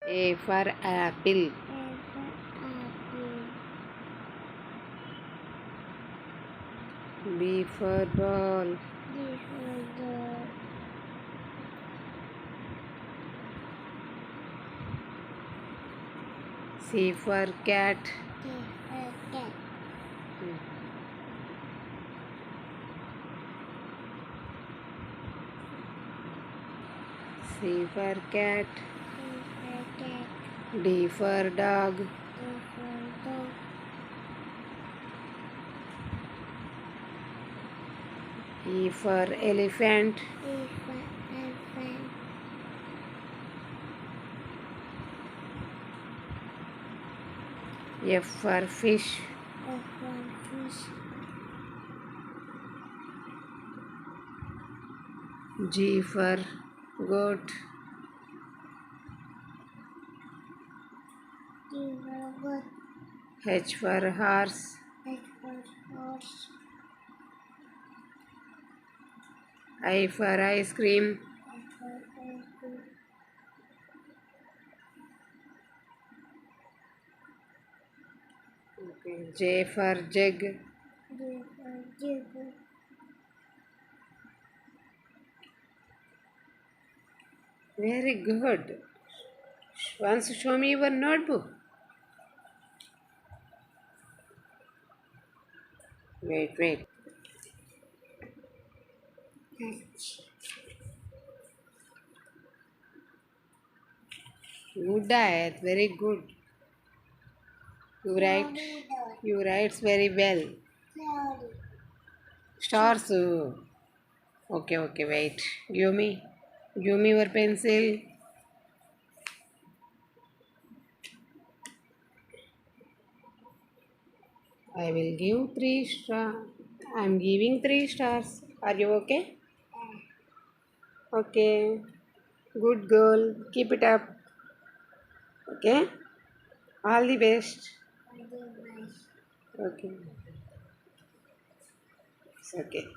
A for apple. B for ball. C for cat. C for cat. D for dog. E for elephant. F for fish. G for goat. H for horse. I for ice cream. Okay. J for jug. Very good. Once show me your notebook. Wait. Good diet, very good. You write very well. Stars. Okay, wait. Give me your pencil. I will give 3 stars. I am giving 3 stars. Are you okay? Okay. Good girl. Keep it up. Okay. All the best. Okay. It's okay.